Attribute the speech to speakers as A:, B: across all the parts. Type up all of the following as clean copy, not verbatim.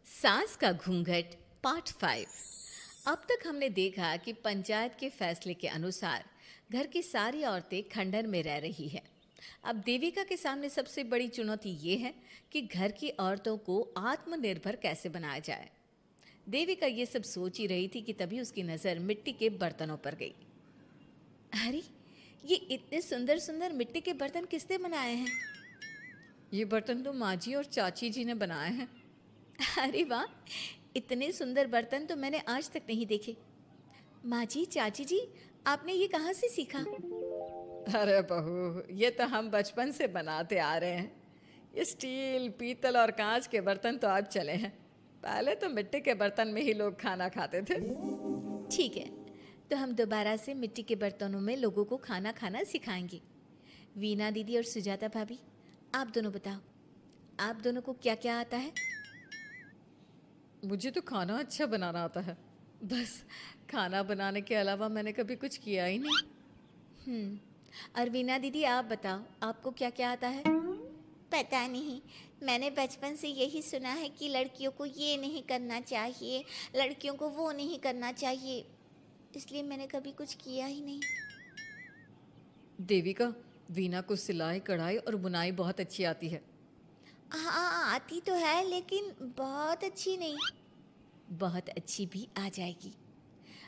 A: सास का घूंघट पार्ट 5। अब तक हमने देखा कि पंचायत के फैसले के अनुसार घर की सारी औरतें खंडहर में रह रही हैं। अब देविका के सामने सबसे बड़ी चुनौती ये है कि घर की औरतों को आत्मनिर्भर कैसे बनाया जाए। देविका ये सब सोच ही रही थी कि तभी उसकी नज़र मिट्टी के बर्तनों पर गई। अरे, ये इतने सुंदर सुंदर मिट्टी के बर्तन किसने बनाए हैं? ये बर्तन तो माँ जी और चाची जी ने बनाए हैं। अरे वाह, इतने सुंदर बर्तन तो मैंने आज तक नहीं देखे। माँ जी, चाची जी, आपने ये कहाँ से सीखा? अरे बहू, ये तो हम बचपन से बनाते आ रहे हैं। ये स्टील, पीतल और कांच के बर्तन तो अब चले हैं। पहले तो मिट्टी के बर्तन में ही लोग खाना खाते थे। ठीक है, तो हम दोबारा से मिट्टी के बर्तनों में लोगों को खाना खाना सिखाएंगे। वीना दीदी और सुजाता भाभी, आप दोनों बताओ, आप दोनों को क्या क्या आता है? मुझे तो खाना अच्छा बनाना आता है। बस खाना बनाने के अलावा मैंने कभी कुछ किया ही नहीं। और वीना दीदी, आप बताओ, आपको क्या क्या आता है?
B: पता नहीं, मैंने बचपन से यही सुना है कि लड़कियों को ये नहीं करना चाहिए, लड़कियों को वो नहीं करना चाहिए, इसलिए मैंने कभी कुछ किया ही नहीं।
A: देविका, वीना को सिलाई, कढ़ाई और बुनाई बहुत अच्छी आती है।
B: हाँ, आती तो है लेकिन बहुत अच्छी नहीं।
A: बहुत अच्छी भी आ जाएगी।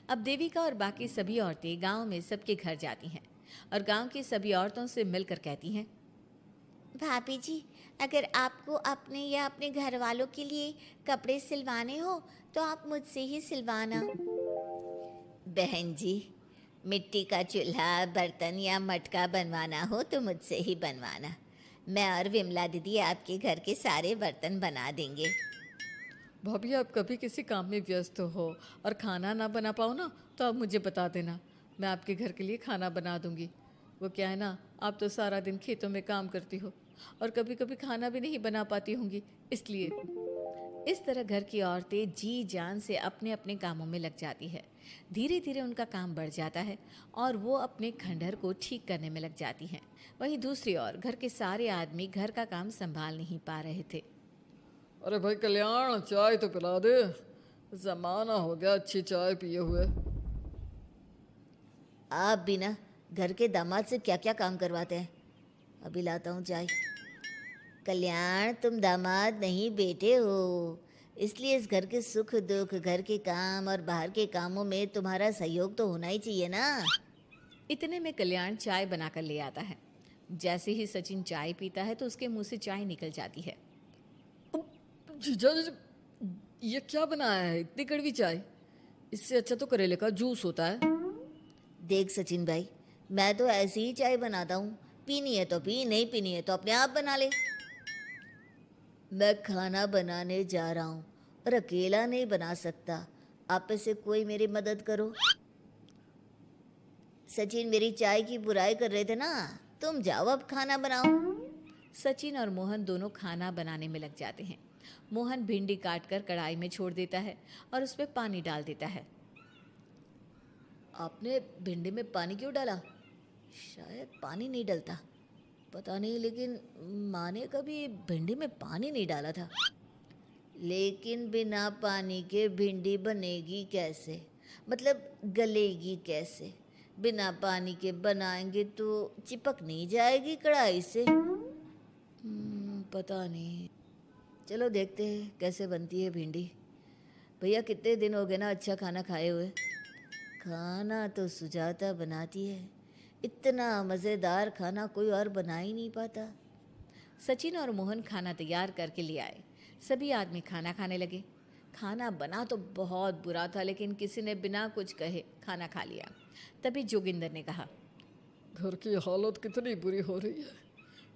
A: अब देविका और बाकी सभी औरतें गांव में सबके घर जाती हैं और गांव की सभी औरतों से मिलकर कहती हैं,
B: भाभी जी, अगर आपको अपने या अपने घर वालों के लिए कपड़े सिलवाने हो तो आप मुझसे ही सिलवाना। बहन जी, मिट्टी का चूल्हा, बर्तन या मटका बनवाना हो तो मुझसे ही बनवाना। मैं और विमला दीदी आपके घर के सारे बर्तन बना देंगे।
A: भाभी, आप कभी किसी काम में व्यस्त हो और खाना ना बना पाओ ना, तो आप मुझे बता देना, मैं आपके घर के लिए खाना बना दूंगी। वो क्या है ना, आप तो सारा दिन खेतों में काम करती हो और कभी कभी खाना भी नहीं बना पाती होंगी, इसलिए। इस तरह घर की औरतें जी जान से अपने अपने कामों में लग जाती है। धीरे धीरे उनका काम बढ़ जाता है और वो अपने खंडहर को ठीक करने में लग जाती हैं। वहीं दूसरी ओर घर के सारे आदमी घर का काम संभाल नहीं पा रहे थे। अरे भाई कल्याण, चाय तो पिला दे। जमाना हो गया अच्छी चाय पिए हुए।
B: आप भी ना घर के दामाद से क्या क्या काम करवाते हैं। अभी लाता हूँ चाय। कल्याण, तुम दामाद नहीं बेटे हो, इसलिए इस घर के सुख दुख, घर के काम और बाहर के कामों में तुम्हारा सहयोग तो होना ही चाहिए ना।
A: इतने में कल्याण चाय बनाकर ले आता है। जैसे ही सचिन चाय पीता है तो उसके मुंह से चाय निकल जाती है। जीजा जी, ये क्या बनाया है, इतनी कड़वी चाय? इससे अच्छा तो करेले का जूस होता है।
B: देख सचिन भाई, मैं तो ऐसी ही चाय बनाता हूँ, पीनी है तो पी, नहीं पीनी है तो अपने आप बना ले। मैं खाना बनाने जा रहा हूँ और अकेला नहीं बना सकता, आप में से कोई मेरी मदद करो। सचिन मेरी चाय की बुराई कर रहे थे ना, तुम जाओ अब खाना बनाओ।
A: सचिन और मोहन दोनों खाना बनाने में लग जाते हैं। मोहन भिंडी काटकर कढ़ाई में छोड़ देता है और उसमें पानी डाल देता है। आपने भिंडी में पानी क्यों डाला? शायद पानी नहीं डलता, पता नहीं, लेकिन माँ ने कभी भिंडी में पानी नहीं डाला था। लेकिन बिना पानी के भिंडी बनेगी कैसे, मतलब गलेगी कैसे? बिना पानी के बनाएंगे तो चिपक नहीं जाएगी कढ़ाई से? पता नहीं, चलो देखते हैं कैसे बनती है भिंडी। भैया, कितने दिन हो गए ना अच्छा खाना खाए हुए। खाना तो सुजाता बनाती है, इतना मज़ेदार खाना कोई और बना ही नहीं पाता। सचिन और मोहन खाना तैयार करके ले आए। सभी आदमी खाना खाने लगे। खाना बना तो बहुत बुरा था, लेकिन किसी ने बिना कुछ कहे खाना खा लिया। तभी जोगिंदर ने कहा, घर की हालत कितनी बुरी हो रही है,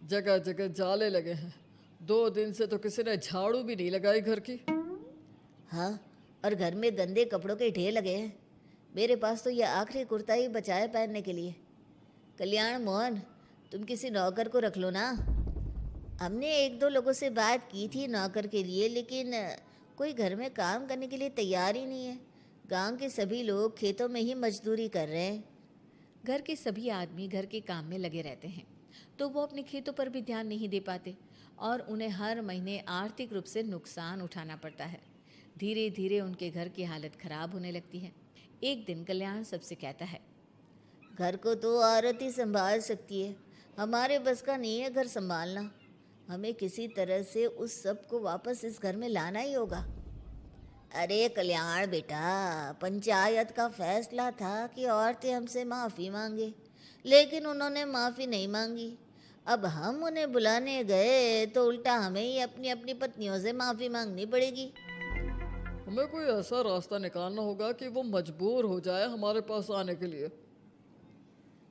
A: जगह जगह जाले लगे हैं। 2 दिन से तो किसी ने झाड़ू भी नहीं लगाई घर की।
B: हाँ, और घर में गंदे कपड़ों के ढेर लगे हैं। मेरे पास तो ये आखिरी कुर्ता ही बचा है पहनने के लिए। कल्याण, मोहन, तुम किसी नौकर को रख लो ना। हमने एक दो लोगों से बात की थी नौकर के लिए, लेकिन कोई घर में काम करने के लिए तैयार ही नहीं है। गांव के सभी लोग खेतों में ही मजदूरी कर रहे हैं।
A: घर के सभी आदमी घर के काम में लगे रहते हैं, तो वो अपने खेतों पर भी ध्यान नहीं दे पाते और उन्हें हर महीने आर्थिक रूप से नुकसान उठाना पड़ता है। धीरे धीरे उनके घर की हालत खराब होने लगती है। एक दिन कल्याण सबसे कहता है,
B: घर को तो औरत ही संभाल सकती है, हमारे बस का नहीं है घर संभालना। हमें किसी तरह से उस सब को वापस इस घर में लाना ही होगा। अरे कल्याण बेटा, पंचायत का फैसला था कि औरतें हमसे माफ़ी मांगे, लेकिन उन्होंने माफ़ी नहीं मांगी। अब हम उन्हें बुलाने गए तो उल्टा हमें ही अपनी अपनी पत्नियों से माफ़ी मांगनी पड़ेगी।
C: हमें कोई ऐसा रास्ता निकालना होगा कि वो मजबूर हो जाए हमारे पास आने के लिए।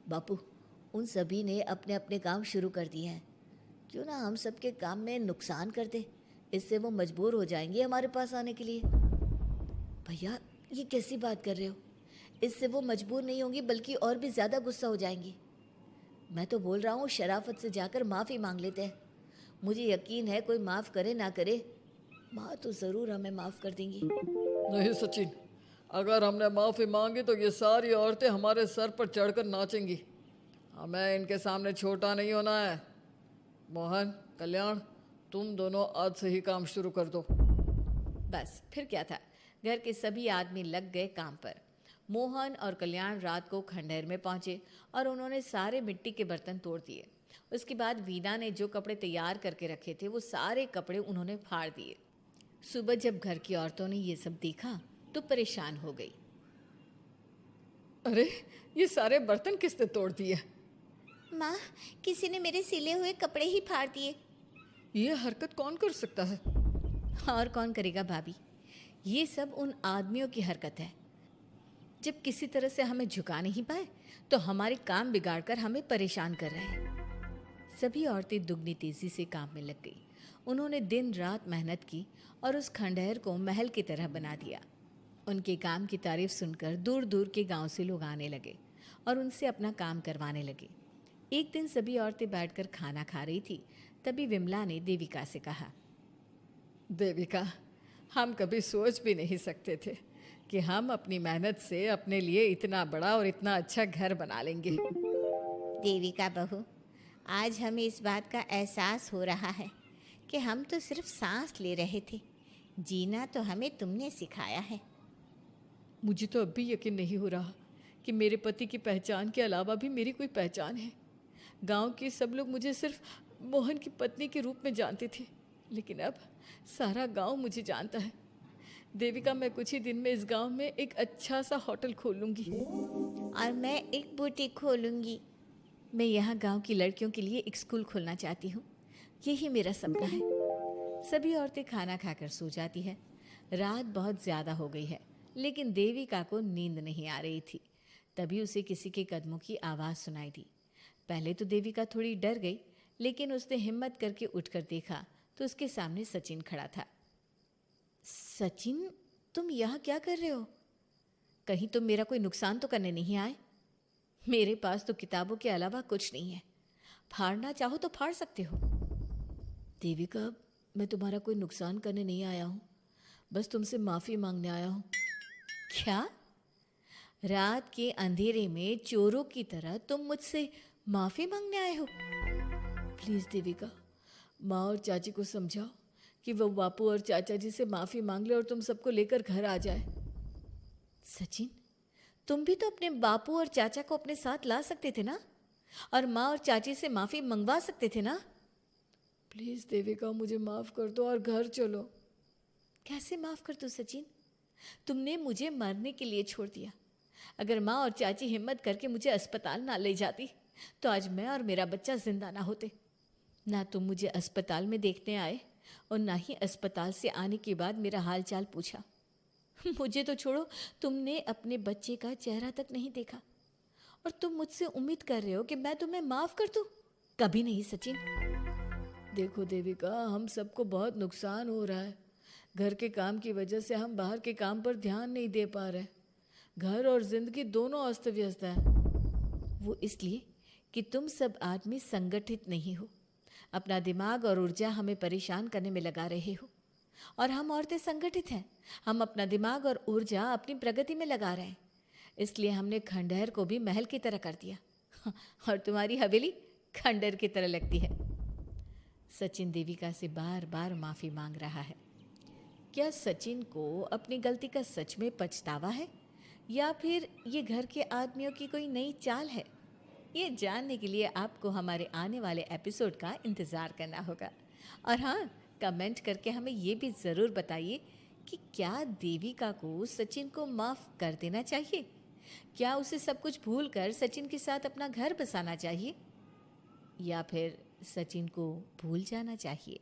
B: बापू, उन सभी ने अपने अपने काम शुरू कर दिए हैं, क्यों ना हम सबके काम में नुकसान कर दे, इससे वो मजबूर हो जाएंगे हमारे पास आने के लिए। भैया, ये कैसी बात कर रहे हो? इससे वो मजबूर नहीं होंगी बल्कि और भी ज़्यादा गुस्सा हो जाएंगी। मैं तो बोल रहा हूँ शराफत से जाकर माफ़ी मांग लेते हैं। मुझे यकीन है कोई माफ़ करे ना करे, माँ तो ज़रूर हमें माफ़ कर देंगी।
C: नहीं सचिन, अगर हमने माफ़ी मांगी तो ये सारी औरतें हमारे सर पर चढ़कर नाचेंगी। हमें इनके सामने छोटा नहीं होना है। मोहन, कल्याण, तुम दोनों आज से ही काम शुरू कर दो।
A: बस फिर क्या था, घर के सभी आदमी लग गए काम पर। मोहन और कल्याण रात को खंडहर में पहुंचे और उन्होंने सारे मिट्टी के बर्तन तोड़ दिए। उसके बाद वीना ने जो कपड़े तैयार करके रखे थे वो सारे कपड़े उन्होंने फाड़ दिए। सुबह जब घर की औरतों ने ये सब देखा तो परेशान हो गई।
C: अरे, ये सारे बर्तन किसने तोड़ दिए?
B: माँ, किसी ने मेरे सिले हुए कपड़े ही फाड़ दिए।
C: ये हरकत कौन कर सकता है?
A: और कौन करेगा भाभी, ये सब उन आदमियों की हरकत है। जब किसी तरह से हमें झुका नहीं पाए तो हमारे काम बिगाड़कर हमें परेशान कर रहे हैं। सभी औरतें दुगनी तेजी से काम में लग गई। उन्होंने दिन रात मेहनत की और उस खंडहर को महल की तरह बना दिया। उनके काम की तारीफ सुनकर दूर दूर के गांव से लोग आने लगे और उनसे अपना काम करवाने लगे। एक दिन सभी औरतें बैठकर खाना खा रही थी, तभी विमला ने देविका से कहा,
C: देविका, हम कभी सोच भी नहीं सकते थे कि हम अपनी मेहनत से अपने लिए इतना बड़ा और इतना अच्छा घर बना लेंगे।
B: देविका बहू, आज हमें इस बात का एहसास हो रहा है कि हम तो सिर्फ सांस ले रहे थे, जीना तो हमें तुमने सिखाया है।
C: मुझे तो अब भी यकीन नहीं हो रहा कि मेरे पति की पहचान के अलावा भी मेरी कोई पहचान है। गांव के सब लोग मुझे सिर्फ मोहन की पत्नी के रूप में जानते थे, लेकिन अब सारा गांव मुझे जानता है। देविका, मैं कुछ ही दिन में इस गांव में एक अच्छा सा होटल खोल लूँगी।
B: और मैं एक बुटीक खोलूँगी।
A: मैं यहाँ गांव की लड़कियों के लिए एक स्कूल खोलना चाहती हूँ, यही मेरा सपना है। सभी औरतें खाना खाकर सो जाती है। रात बहुत ज़्यादा हो गई है, लेकिन देविका को नींद नहीं आ रही थी। तभी उसे किसी के कदमों की आवाज़ सुनाई दी। पहले तो देविका थोड़ी डर गई, लेकिन उसने हिम्मत करके उठकर देखा तो उसके सामने सचिन खड़ा था। सचिन, तुम यहाँ क्या कर रहे हो? कहीं तुम मेरा कोई नुकसान तो करने नहीं आए? मेरे पास तो किताबों के अलावा कुछ नहीं है, फाड़ना चाहो तो फाड़ सकते हो। देविका, मैं तुम्हारा कोई नुकसान करने नहीं आया हूँ, बस तुमसे माफ़ी मांगने आया हूँ। क्या? रात के अंधेरे में चोरों की तरह तुम मुझसे माफ़ी मांगने आए हो? प्लीज़ देविका, माँ और चाची को समझाओ कि वो बापू और चाचा जी से माफ़ी मांग ले और तुम सबको लेकर घर आ जाए। सचिन, तुम भी तो अपने बापू और चाचा को अपने साथ ला सकते थे ना, और माँ और चाची से माफ़ी मंगवा सकते थे ना।
C: प्लीज़ देविका, मुझे माफ़ कर दो और घर चलो।
A: कैसे माफ़ कर दूँ सचिन? तुमने मुझे मरने के लिए छोड़ दिया। अगर माँ और चाची हिम्मत करके मुझे अस्पताल ना ले जाती तो आज मैं और मेरा बच्चा जिंदा ना होते। ना तुम मुझे अस्पताल में देखने आए और ना ही अस्पताल से आने के बाद मेरा हाल चाल पूछा। मुझे तो छोड़ो, तुमने अपने बच्चे का चेहरा तक नहीं देखा और तुम मुझसे उम्मीद कर रहे हो कि मैं तुम्हें माफ़ कर दूँ? कभी नहीं सचिन।
C: देखो देविका, हम सबको बहुत नुकसान हो रहा है। घर के काम की वजह से हम बाहर के काम पर ध्यान नहीं दे पा रहे। घर और जिंदगी दोनों अस्त व्यस्त है।
A: वो इसलिए कि तुम सब आदमी संगठित नहीं हो, अपना दिमाग और ऊर्जा हमें परेशान करने में लगा रहे हो। और हम औरतें संगठित हैं, हम अपना दिमाग और ऊर्जा अपनी प्रगति में लगा रहे हैं। इसलिए हमने खंडहर को भी महल की तरह कर दिया और तुम्हारी हवेली खंडहर की तरह लगती है। सचिन देविका से बार बार माफ़ी मांग रहा है। क्या सचिन को अपनी गलती का सच में पछतावा है, या फिर ये घर के आदमियों की कोई नई चाल है? ये जानने के लिए आपको हमारे आने वाले एपिसोड का इंतज़ार करना होगा। और हाँ, कमेंट करके हमें ये भी ज़रूर बताइए कि क्या देविका को सचिन को माफ़ कर देना चाहिए? क्या उसे सब कुछ भूलकर सचिन के साथ अपना घर बसाना चाहिए, या फिर सचिन को भूल जाना चाहिए?